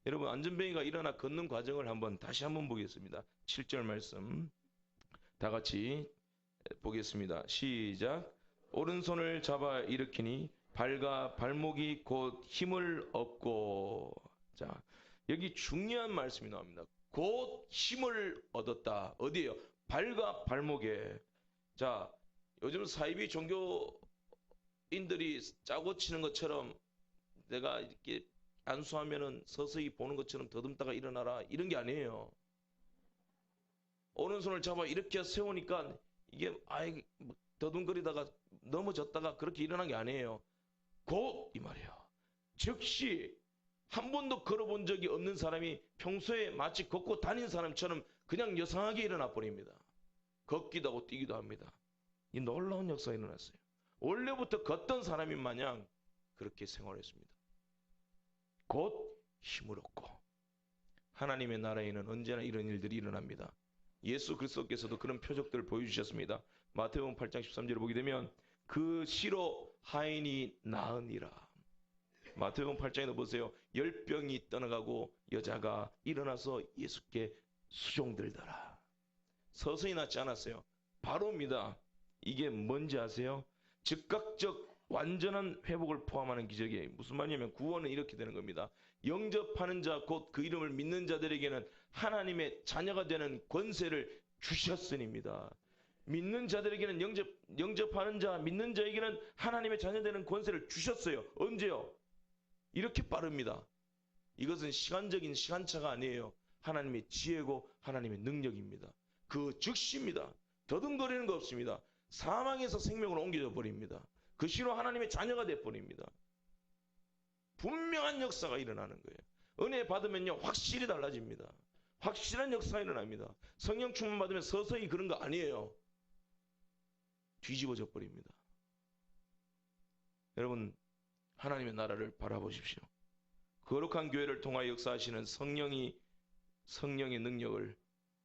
여러분, 안전뱅이가 일어나 걷는 과정을 다시 한번 보겠습니다. 7절 말씀 다 같이 보겠습니다. 시작. 오른손을 잡아 일으키니 발과 발목이 곧 힘을 얻고. 자, 여기 중요한 말씀이 나옵니다. 곧 힘을 얻었다. 어디에요? 발과 발목에. 자, 요즘 사이비 종교인들이 짜고 치는 것처럼 내가 이렇게 안수하면은 서서히 보는 것처럼 더듬다가 일어나라, 이런 게 아니에요. 오른손을 잡아 일으켜 세우니까 이게 더듬거리다가 넘어졌다가 그렇게 일어난 게 아니에요. 곧 이 말이에요. 즉시 한 번도 걸어본 적이 없는 사람이 평소에 마치 걷고 다닌 사람처럼 그냥 여상하게 일어나 버립니다. 걷기도 하고 뛰기도 합니다. 이 놀라운 역사가 일어났어요. 원래부터 걷던 사람인 마냥 그렇게 생활했습니다. 곧 힘을 얻고. 하나님의 나라에는 언제나 이런 일들이 일어납니다. 예수 그리스도께서도 그런 표적들을 보여주셨습니다. 마태복음 8장 13절을 보게 되면 그 씨로 하인이 나으니라. 마태복음 8장에도 보세요. 열병이 떠나가고 여자가 일어나서 예수께 수종들더라. 서서히 낫지 않았어요. 바로입니다. 이게 뭔지 아세요? 즉각적 완전한 회복을 포함하는 기적이에요. 무슨 말이냐면 구원은 이렇게 되는 겁니다. 영접하는 자 곧 그 이름을 믿는 자들에게는 하나님의 자녀가 되는 권세를 주셨으니입니다. 믿는 자들에게는 영접하는 자, 믿는 자에게는 하나님의 자녀 되는 권세를 주셨어요. 언제요? 이렇게 빠릅니다. 이것은 시간적인 시간차가 아니에요. 하나님의 지혜고 하나님의 능력입니다. 그 즉시입니다. 더듬거리는 거 없습니다. 사망에서 생명으로 옮겨져 버립니다. 그 시로 하나님의 자녀가 돼 버립니다. 분명한 역사가 일어나는 거예요. 은혜 받으면요, 확실히 달라집니다. 확실한 역사가 일어납니다. 성령 충만 받으면 서서히 그런 거 아니에요. 뒤집어져 버립니다. 여러분, 하나님의 나라를 바라보십시오. 거룩한 교회를 통하여 역사하시는 성령의 능력을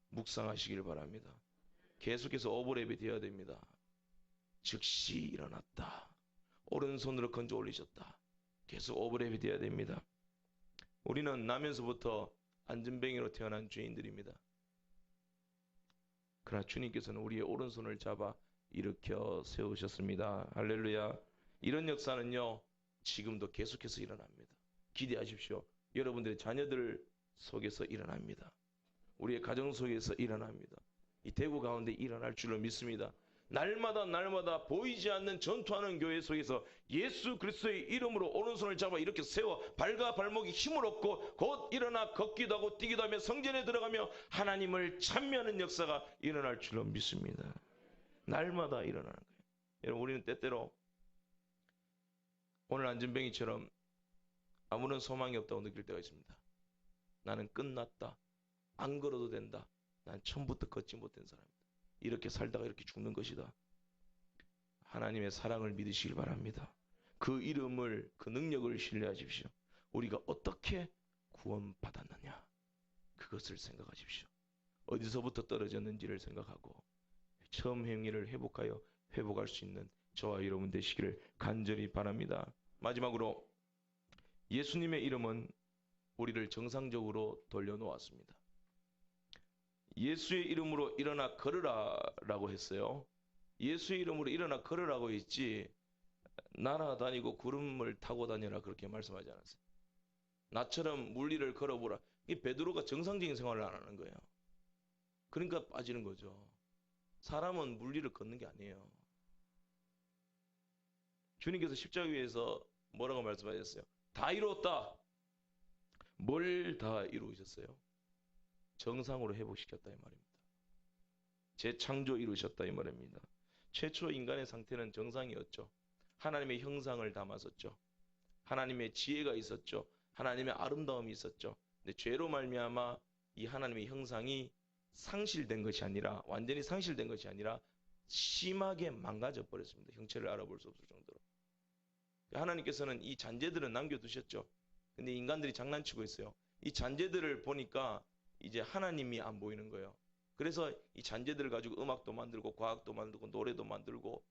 묵상하시길 바랍니다. 계속해서 오버랩이 되어야 됩니다. 즉시 일어났다. 오른손으로 건져 올리셨다. 계속 오버랩이 되어야 됩니다. 우리는 나면서부터 안전뱅이로 태어난 죄인들입니다. 그러나 주님께서는 우리의 오른손을 잡아 일으켜 세우셨습니다. 할렐루야. 이런 역사는요, 지금도 계속해서 일어납니다. 기대하십시오. 여러분들의 자녀들 속에서 일어납니다. 우리의 가정 속에서 일어납니다. 이 대구 가운데 일어날 줄로 믿습니다. 날마다 보이지 않는 전투하는 교회 속에서 예수 그리스도의 이름으로 오른손을 잡아 이렇게 세워 발과 발목이 힘을 얻고 곧 일어나 걷기도 하고 뛰기도 하며 성전에 들어가며 하나님을 찬미하는 역사가 일어날 줄로 믿습니다. 날마다 일어나는 거예요. 여러분, 우리는 때때로 오늘 안전뱅이처럼 아무런 소망이 없다고 느낄 때가 있습니다. 나는 끝났다. 안 걸어도 된다. 난 처음부터 걷지 못한 사람이다. 이렇게 살다가 이렇게 죽는 것이다. 하나님의 사랑을 믿으시길 바랍니다. 그 이름을, 그 능력을 신뢰하십시오. 우리가 어떻게 구원받았느냐, 그것을 생각하십시오. 어디서부터 떨어졌는지를 생각하고 처음 행위를 회복하여 회복할 수 있는 저와 여러분 되시기를 간절히 바랍니다. 마지막으로 예수님의 이름은 우리를 정상적으로 돌려놓았습니다. 예수의 이름으로 일어나 걸으라 라고 했어요. 예수의 이름으로 일어나 걸으라고 했지 날아다니고 구름을 타고 다녀라 그렇게 말씀하지 않았어요. 나처럼 물리를 걸어보라. 이 베드로가 정상적인 생활을 안 하는 거예요. 그러니까 빠지는 거죠. 사람은 물리를 걷는 게 아니에요. 주님께서 십자가 위에서 뭐라고 말씀하셨어요? 다 이루었다. 뭘 다 이루셨어요? 정상으로 회복시켰다 이 말입니다. 재창조 이루셨다 이 말입니다. 최초 인간의 상태는 정상이었죠. 하나님의 형상을 담았었죠. 하나님의 지혜가 있었죠. 하나님의 아름다움이 있었죠. 근데 죄로 말미암아 이 하나님의 형상이 상실된 것이 아니라, 완전히 상실된 것이 아니라 심하게 망가져 버렸습니다. 형체를 알아볼 수 없을 정도로. 하나님께서는 이 잔재들은 남겨두셨죠. 근데 인간들이 장난치고 있어요. 이 잔재들을 보니까 이제 하나님이 안 보이는 거예요. 그래서 이 잔재들을 가지고 음악도 만들고 과학도 만들고 노래도 만들고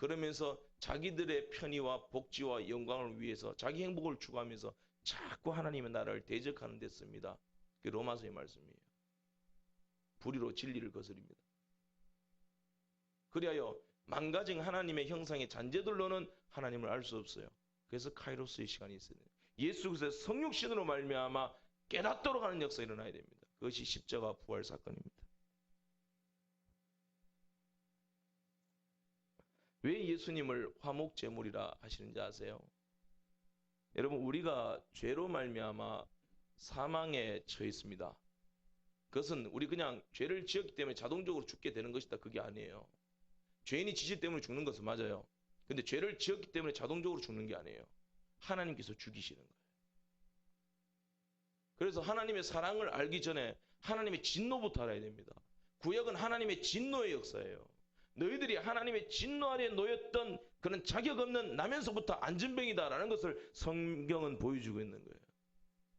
그러면서 자기들의 편의와 복지와 영광을 위해서 자기 행복을 추구하면서 자꾸 하나님의 나라를 대적하는 데 씁니다. 그게 로마서의 말씀이에요. 불의로 진리를 거스립니다. 그리하여 망가진 하나님의 형상의 잔재들로는 하나님을 알 수 없어요. 그래서 카이로스의 시간이 있어야 돼요. 예수 그리스도의 성육신으로 말미암아 깨닫도록 하는 역사가 일어나야 됩니다. 그것이 십자가 부활 사건입니다. 왜 예수님을 화목제물이라 하시는지 아세요? 여러분, 우리가 죄로 말미암아 사망에 처했습니다. 그것은 우리 그냥 죄를 지었기 때문에 자동적으로 죽게 되는 것이다, 그게 아니에요. 죄인이 지질 때문에 죽는 것은 맞아요. 근데 죄를 지었기 때문에 자동적으로 죽는 게 아니에요. 하나님께서 죽이시는 거예요. 그래서 하나님의 사랑을 알기 전에 하나님의 진노부터 알아야 됩니다. 구약은 하나님의 진노의 역사예요. 너희들이 하나님의 진노 아래 놓였던 그런 자격 없는 나면서부터 안전병이다라는 것을 성경은 보여주고 있는 거예요.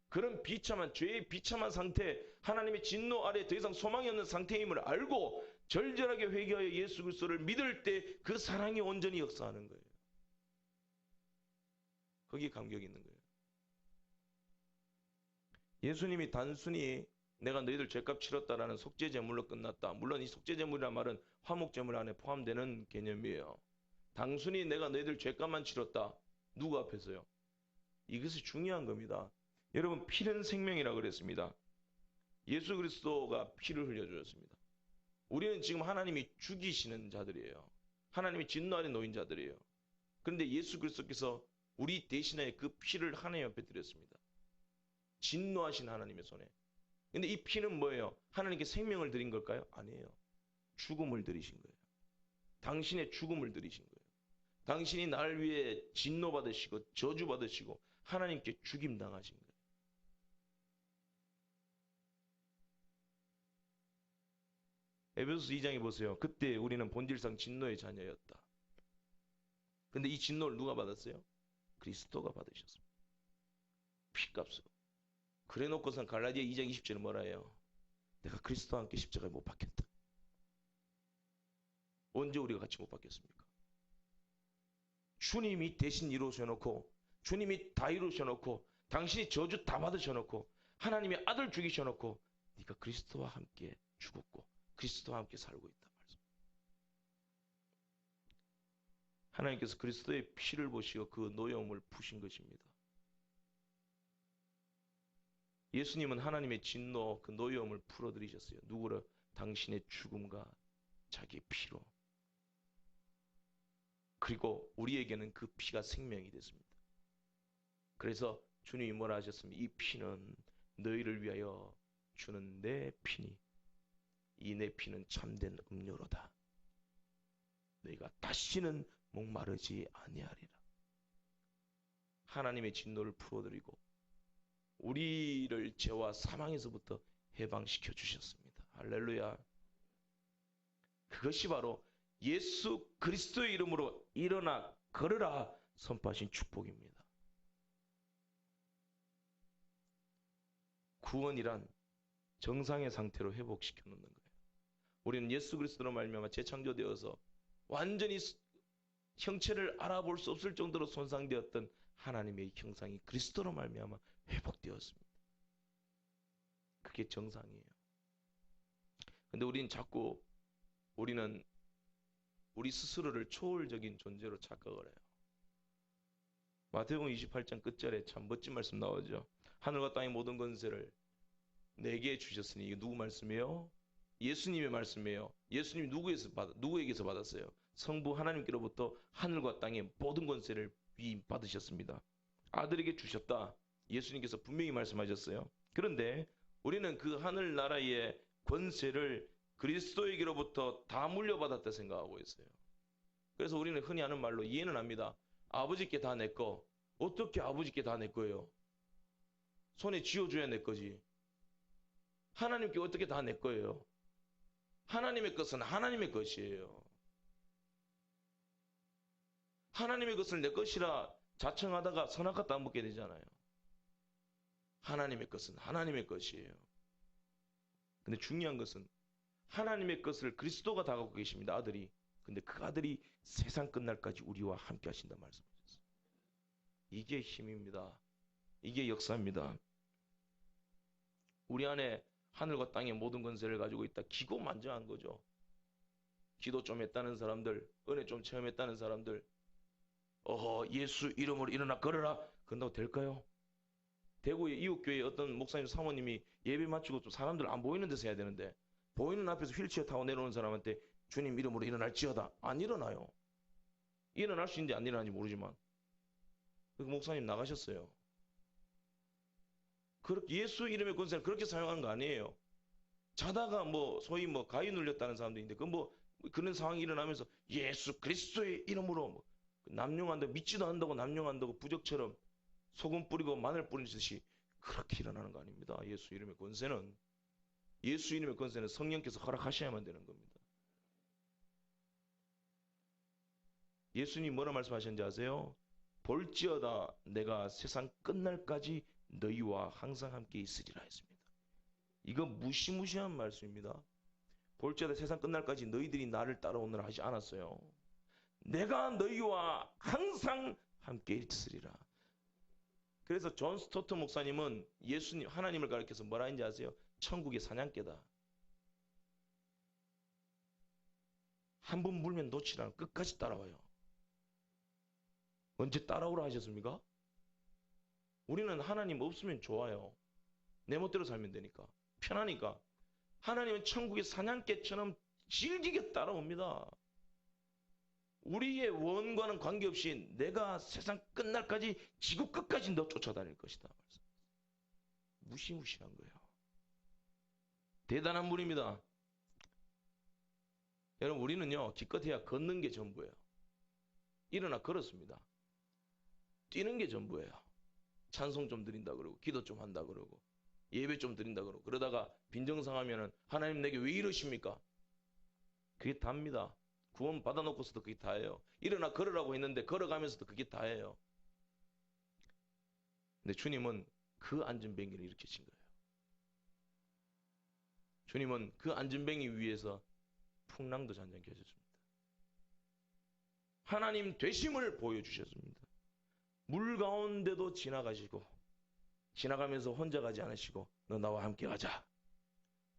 그런 비참한 죄의 비참한 상태, 하나님의 진노 아래 더 이상 소망이 없는 상태임을 알고 절절하게 회개하여 예수 그리스도를 믿을 때 그 사랑이 온전히 역사하는 거예요. 거기에 감격이 있는 거예요. 예수님이 단순히 내가 너희들 죄값 치렀다라는 속죄제물로 끝났다. 물론 이 속죄제물이라는 말은 화목제물 안에 포함되는 개념이에요. 단순히 내가 너희들 죄값만 치렀다. 누구 앞에서요? 이것이 중요한 겁니다. 여러분, 피는 생명이라고 그랬습니다. 예수 그리스도가 피를 흘려주셨습니다. 우리는 지금 하나님이 죽이시는 자들이에요. 하나님이 진노 아래 놓인 자들이에요. 그런데 예수 그리스도께서 우리 대신에 그 피를 하나님 앞에 드렸습니다. 진노하신 하나님의 손에. 근데 이 피는 뭐예요? 하나님께 생명을 드린 걸까요? 아니에요. 죽음을 드리신 거예요. 당신의 죽음을 드리신 거예요. 당신이 나를 위해 진노받으시고 저주받으시고 하나님께 죽임당하신 거예요. 에베소서 2장에 보세요. 그때 우리는 본질상 진노의 자녀였다. 근데 이 진노를 누가 받았어요? 그리스도가 받으셨습니다. 피값으로. 그래 놓고선 갈라디아 2장 20절에 뭐라 해요? 내가 그리스도와 함께 십자가에 못 박혔다. 언제 우리가 같이 못 박혔습니까? 주님이 대신 이루셔놓고 주님이 다 이루셔놓고 당신이 저주 다 받으셔놓고 하나님의 아들 죽이셔놓고 네가 그리스도와 함께 죽었고 그리스도와 함께 살고 있다. 하나님께서 그리스도의 피를 보시고 그 노여움을 푸신 것입니다. 예수님은 하나님의 진노, 그 노여움을 풀어드리셨어요. 누구로? 당신의 죽음과 자기의 피로. 그리고 우리에게는 그 피가 생명이 됐습니다. 그래서 주님이 뭐라 하셨습니까? 이 피는 너희를 위하여 주는 내 피니 이 내 피는 참된 음료로다. 너희가 다시는 목마르지 아니하리라. 하나님의 진노를 풀어드리고 우리를 죄와 사망에서부터 해방시켜 주셨습니다. 할렐루야. 그것이 바로 예수 그리스도의 이름으로 일어나 걸으라 선포하신 축복입니다. 구원이란 정상의 상태로 회복시켜 놓는 거예요. 우리는 예수 그리스도로 말미암아 재창조되어서 완전히 형체를 알아볼 수 없을 정도로 손상되었던 하나님의 형상이 그리스도로 말미암아 회복되었습니다. 그게 정상이에요. 근데 우리는 우리 스스로를 초월적인 존재로 착각을 해요. 마태복음 28장 끝절에 참 멋진 말씀 나오죠. 하늘과 땅의 모든 권세를 내게 주셨으니 이게 누구 말씀이에요? 예수님의 말씀이에요. 예수님이 누구에게서 받았어요? 성부 하나님께로부터 하늘과 땅의 모든 권세를 받으셨습니다. 아들에게 주셨다. 예수님께서 분명히 말씀하셨어요. 그런데 우리는 그 하늘나라의 권세를 그리스도에게로부터 다 물려받았다 생각하고 있어요. 그래서 우리는 흔히 하는 말로 이해는 합니다. 아버지께 다 내 거. 어떻게 아버지께 다 내 거예요? 손에 쥐어줘야 내 거지. 하나님께 어떻게 다 내 거예요? 하나님의 것은 하나님의 것이에요. 하나님의 것을 내 것이라 자청하다가 선악과 따먹게 되잖아요. 하나님의 것은 하나님의 것이에요. 근데 중요한 것은 하나님의 것을 그리스도가 다 갖고 계십니다. 아들이. 근데 그 아들이 세상 끝날까지 우리와 함께 하신다 말씀하셨어요. 이게 힘입니다. 이게 역사입니다. 우리 안에 하늘과 땅의 모든 권세를 가지고 있다. 기고만장한 거죠. 기도 좀 했다는 사람들, 은혜 좀 체험했다는 사람들, 예수 이름으로 일어나 걸어라. 그런다고 될까요? 대구의 이웃교회 어떤 목사님 사모님이 예배 마치고 좀 사람들 안 보이는 데서 해야 되는데 보이는 앞에서 휠체어 타고 내려오는 사람한테 주님 이름으로 일어날지어다. 안 일어나요. 일어날 수 있는지 안 일어나는지 모르지만 그 목사님 나가셨어요. 그렇게 예수 이름의 권세를 그렇게 사용한 거 아니에요. 자다가 소위 가위 눌렸다는 사람도 있는데 그런 상황이 일어나면서 예수 그리스도의 이름으로 남용한다고 믿지도 않는다고 남용한다고 부적처럼 소금 뿌리고 마늘 뿌리듯이 그렇게 일어나는 거 아닙니다. 예수 이름의 권세는 성령께서 허락하셔야만 되는 겁니다. 예수님 뭐라 말씀하셨는지 아세요? 볼지어다 내가 세상 끝날까지 너희와 항상 함께 있으리라 했습니다. 이거 무시무시한 말씀입니다. 볼지어다 세상 끝날까지 너희들이 나를 따라오느라 하지 않았어요. 내가 너희와 항상 함께 있으리라. 그래서 존 스토트 목사님은 예수님, 하나님을 가리켜서 뭐라 했는지 아세요? 천국의 사냥개다. 한 번 물면 놓치지 않고 끝까지 따라와요. 언제 따라오라 하셨습니까? 우리는 하나님 없으면 좋아요. 내 멋대로 살면 되니까. 편하니까. 하나님은 천국의 사냥개처럼 질기게 따라옵니다. 우리의 원과는 관계없이 내가 세상 끝날까지 지구 끝까지 너 쫓아다닐 것이다. 무시무시한 거예요. 대단한 분입니다. 여러분 우리는요 기껏해야 걷는 게 전부예요. 일어나 걸었습니다. 뛰는 게 전부예요. 찬송 좀 드린다 그러고 기도 좀 한다 그러고 예배 좀 드린다 그러고 그러다가 빈정상하면은 하나님 내게 왜 이러십니까? 그게 답니다. 구원 받아놓고서도 그게 다예요. 일어나 걸으라고 했는데 걸어가면서도 그게 다예요. 근데 주님은 그 안전뱅이를 일으키신 거예요. 주님은 그 안전뱅이 위에서 풍랑도 잔잔케 하셨습니다. 하나님 되심을 보여주셨습니다. 물 가운데도 지나가시고 지나가면서 혼자 가지 않으시고 너 나와 함께 가자.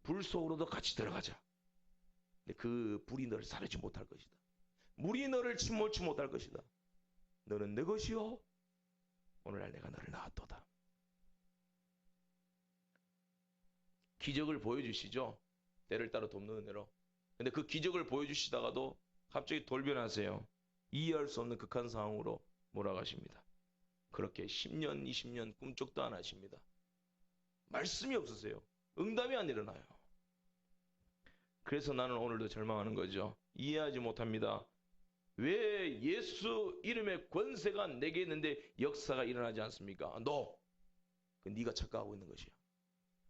불 속으로도 같이 들어가자. 근데 그 불이 너를 사르지 못할 것이다. 물이 너를 침몰치 못할 것이다. 너는 내 것이요 오늘날 내가 너를 낳았도다. 기적을 보여주시죠. 때를 따라 돕는 은혜로. 근데 그 기적을 보여주시다가도 갑자기 돌변하세요. 이해할 수 없는 극한 상황으로 몰아가십니다. 그렇게 10년, 20년 꿈쩍도 안 하십니다. 말씀이 없으세요. 응답이 안 일어나요. 그래서 나는 오늘도 절망하는 거죠. 이해하지 못합니다. 왜 예수 이름의 권세가 내게 있는데 역사가 일어나지 않습니까? 그 네가 착각하고 있는 것이야.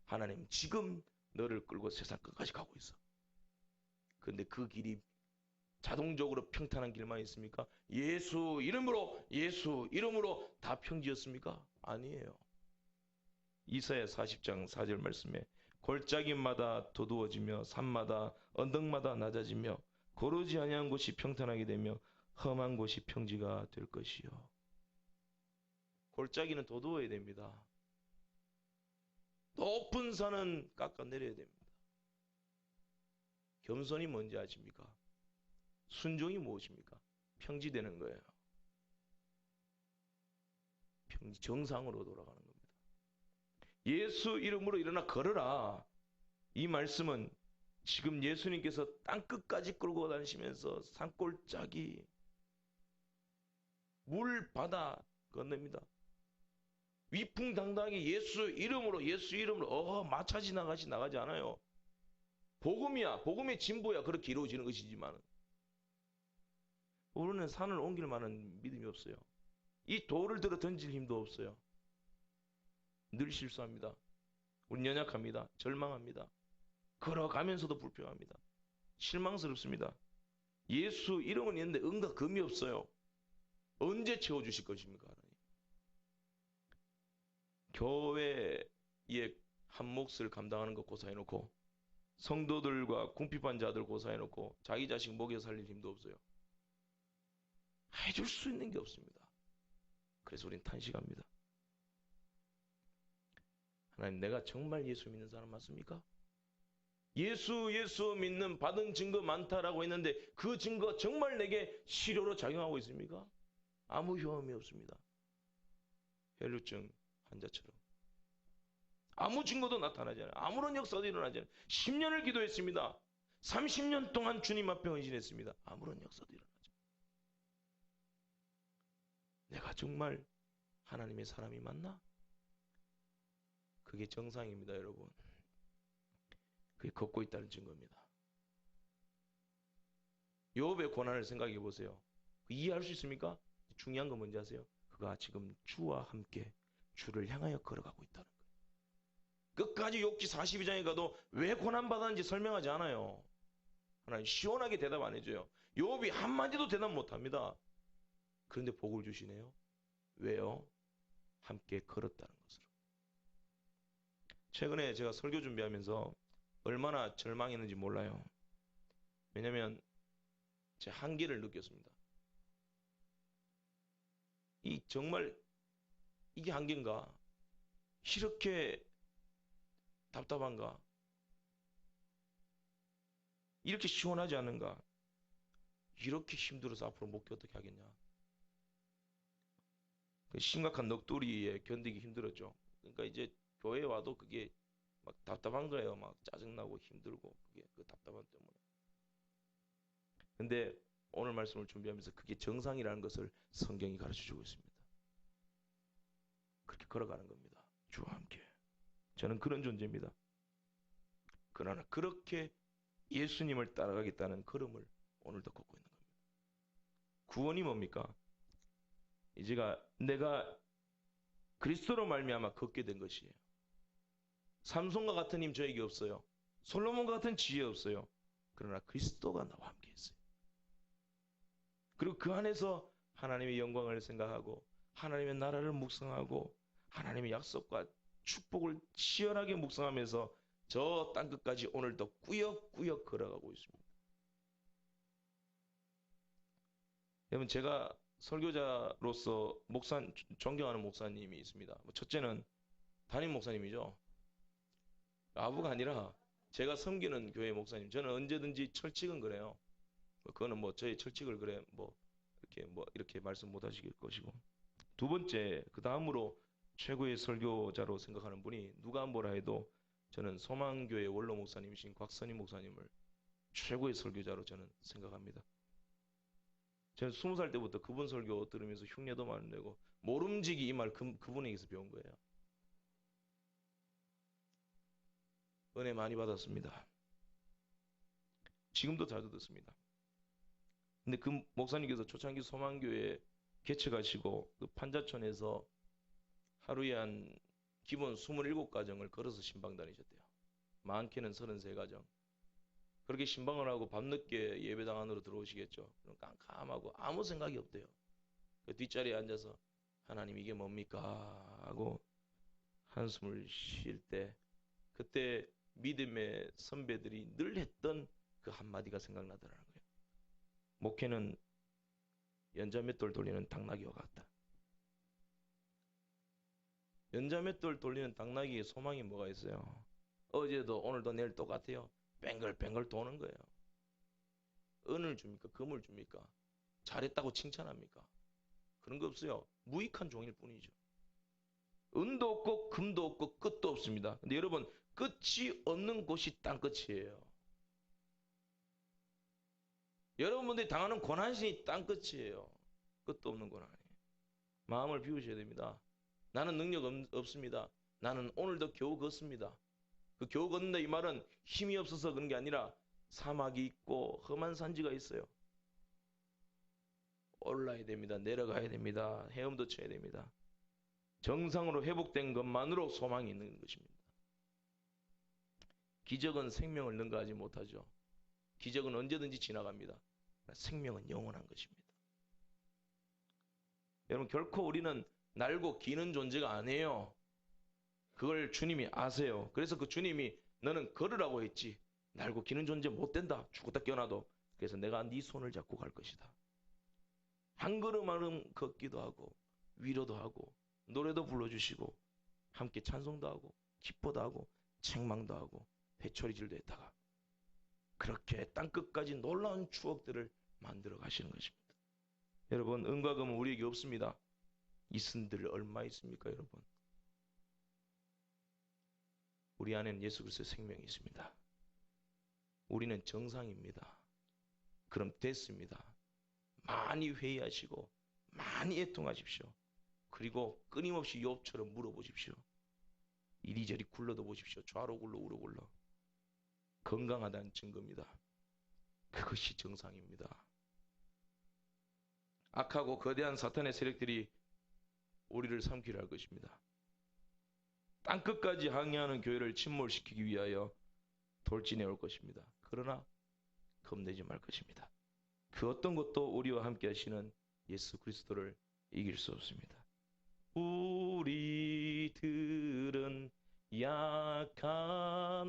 하나님 지금 너를 끌고 세상 끝까지 가고 있어. 근데 그 길이 자동적으로 평탄한 길만 있습니까? 예수 이름으로 다 평지였습니까? 아니에요. 이사야 40장 4절 말씀에 골짜기마다 도두어지며 산마다 언덕마다 낮아지며 고르지 아니한 곳이 평탄하게 되며 험한 곳이 평지가 될 것이요. 골짜기는 도두어야 됩니다. 높은 산은 깎아내려야 됩니다. 겸손이 뭔지 아십니까? 순종이 무엇입니까? 평지되는 거예요. 정상으로 돌아가는 겁니다. 예수 이름으로 일어나 걸어라. 이 말씀은 지금 예수님께서 땅끝까지 끌고 다니시면서 산골짜기 물 바다 건넵니다. 위풍당당하게 예수 이름으로 마차 지나가지 않아요. 복음이야. 복음의 진보야. 그렇게 이루어지는 것이지만 우리는 산을 옮길 만한 믿음이 없어요. 이 돌을 들어 던질 힘도 없어요. 늘 실수합니다. 우린 연약합니다. 절망합니다. 걸어가면서도 불평합니다. 실망스럽습니다. 예수 이름은 있는데 은과 금이 없어요. 언제 채워주실 것입니까? 하나님? 교회의 한 몫을 감당하는 것 고사해놓고 성도들과 궁핍한 자들 고사해놓고 자기 자식 먹여 살릴 힘도 없어요. 해줄 수 있는 게 없습니다. 그래서 우린 탄식합니다. 하나님, 내가 정말 예수 믿는 사람 맞습니까? 예수 믿는 받은 증거 많다라고 했는데 그 증거 정말 내게 실효로 작용하고 있습니까? 아무 효험이 없습니다. 혈루증 환자처럼. 아무 증거도 나타나지 않아요. 아무런 역사도 일어나지 않아요. 10년을 기도했습니다. 30년 동안 주님 앞에 헌신했습니다. 아무런 역사도 일어나지 않아요. 내가 정말 하나님의 사람이 맞나? 그게 정상입니다, 여러분. 그게 걷고 있다는 증거입니다. 욥의 고난을 생각해 보세요. 이해할 수 있습니까? 중요한 건 뭔지 아세요? 그가 지금 주와 함께 주를 향하여 걸어가고 있다는 거예요. 끝까지 욥기 42장에 가도 왜 고난받았는지 설명하지 않아요. 하나님 시원하게 대답 안 해줘요. 욥이 한마디도 대답 못합니다. 그런데 복을 주시네요. 왜요? 함께 걸었다는 것으로. 최근에 제가 설교 준비하면서 얼마나 절망했는지 몰라요. 왜냐하면 제 한계를 느꼈습니다. 정말 이게 한계인가? 이렇게 답답한가? 이렇게 시원하지 않은가? 이렇게 힘들어서 앞으로 목회 어떻게 하겠냐? 심각한 넋두리에 견디기 힘들었죠. 그러니까 이제 교회에 와도 그게 막 답답한 거예요. 막 짜증나고 힘들고 그게 그 답답함 때문에. 근데 오늘 말씀을 준비하면서 그게 정상이라는 것을 성경이 가르쳐주고 있습니다. 그렇게 걸어가는 겁니다. 주와 함께. 저는 그런 존재입니다. 그러나 그렇게 예수님을 따라가겠다는 걸음을 오늘도 걷고 있는 겁니다. 구원이 뭡니까? 내가 그리스도로 말미암아 걷게 된 것이에요. 삼손과 같은 힘 저에게 없어요. 솔로몬과 같은 지혜 없어요. 그러나 그리스도가 나와 함께 했어요. 그리고 그 안에서 하나님의 영광을 생각하고 하나님의 나라를 묵상하고 하나님의 약속과 축복을 치열하게 묵상하면서 저 땅끝까지 오늘도 꾸역꾸역 걸어가고 있습니다. 여러분, 제가 설교자로서 존경하는 목사님이 있습니다. 첫째는 담임 목사님이죠. 아부가 아니라 제가 섬기는 교회 목사님. 저는 언제든지 철칙은 그래요. 그거는 뭐 저의 철칙을 그래 이렇게 말씀 못 하실 것이고. 두 번째, 그 다음으로 최고의 설교자로 생각하는 분이 누가 뭐라 해도 저는 소망교회 원로 목사님이신 곽선임 목사님을 최고의 설교자로 저는 생각합니다. 저는 20살 때부터 그분 설교 들으면서 흉내도 많이 내고 모름지기 이 말 그분에게서 배운 거예요. 은혜 많이 받았습니다. 지금도 자주 듣습니다. 근데 그 목사님께서 초창기 소망교회 개척하시고 그 판자촌에서 하루에 한 기본 27가정을 걸어서 신방 다니셨대요. 많게는 33가정. 그렇게 신방을 하고 밤늦게 예배당 안으로 들어오시겠죠. 그럼 깜깜하고 아무 생각이 없대요. 그 뒷자리에 앉아서 하나님 이게 뭡니까? 하고 한숨을 쉴 때 그때 믿음의 선배들이 늘 했던 그 한마디가 생각나더라는 거예요. 목회는 연자맷돌 돌리는 당나귀와 같다. 연자맷돌 돌리는 당나귀의 소망이 뭐가 있어요? 어제도 오늘도 내일 똑같아요. 뱅글뱅글 도는 거예요. 은을 줍니까? 금을 줍니까? 잘했다고 칭찬합니까? 그런 거 없어요. 무익한 종일 뿐이죠. 은도 없고 금도 없고 끝도 없습니다. 근데 여러분, 끝이 없는 곳이 땅끝이에요. 여러분들이 당하는 고난신이 땅끝이에요. 끝도 없는 고난이에요. 마음을 비우셔야 됩니다. 나는 능력 없습니다. 나는 오늘도 겨우 걷습니다. 그 겨우 걷는다 이 말은 힘이 없어서 그런 게 아니라 사막이 있고 험한 산지가 있어요. 올라야 됩니다. 내려가야 됩니다. 헤엄도 쳐야 됩니다. 정상으로 회복된 것만으로 소망이 있는 것입니다. 기적은 생명을 능가하지 못하죠. 기적은 언제든지 지나갑니다. 생명은 영원한 것입니다. 여러분, 결코 우리는 날고 기는 존재가 아니에요. 그걸 주님이 아세요. 그래서 그 주님이 너는 걸으라고 했지. 날고 기는 존재 못 된다. 죽었다 깨어나도. 그래서 내가 네 손을 잡고 갈 것이다. 한 걸음 한 걸음 걷기도 하고 위로도 하고 노래도 불러주시고 함께 찬송도 하고 기뻐도 하고 책망도 하고 회초리질도 했다가 그렇게 땅끝까지 놀라운 추억들을 만들어 가시는 것입니다. 여러분, 은과 금은 우리에게 없습니다. 있은들 얼마 있습니까, 여러분? 우리 안에는 예수 그리스도의 생명이 있습니다. 우리는 정상입니다. 그럼 됐습니다. 많이 회의하시고 많이 애통하십시오. 그리고 끊임없이 욥처럼 물어보십시오. 이리저리 굴러도 보십시오. 좌로 굴러 우로 굴러. 건강하다는 증거입니다. 그것이 정상입니다. 악하고 거대한 사탄의 세력들이 우리를 삼키려 할 것입니다. 땅끝까지 항해하는 교회를 침몰시키기 위하여 돌진해 올 것입니다. 그러나 겁내지 말 것입니다. 그 어떤 것도 우리와 함께 하시는 예수 그리스도를 이길 수 없습니다. 우리들은 약하나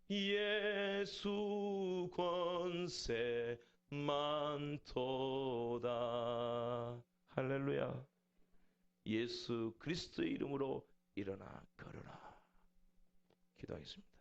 예수 권세 많도다. 할렐루야. 예수 그리스도의 이름으로 일어나 걸어라. 기도하겠습니다.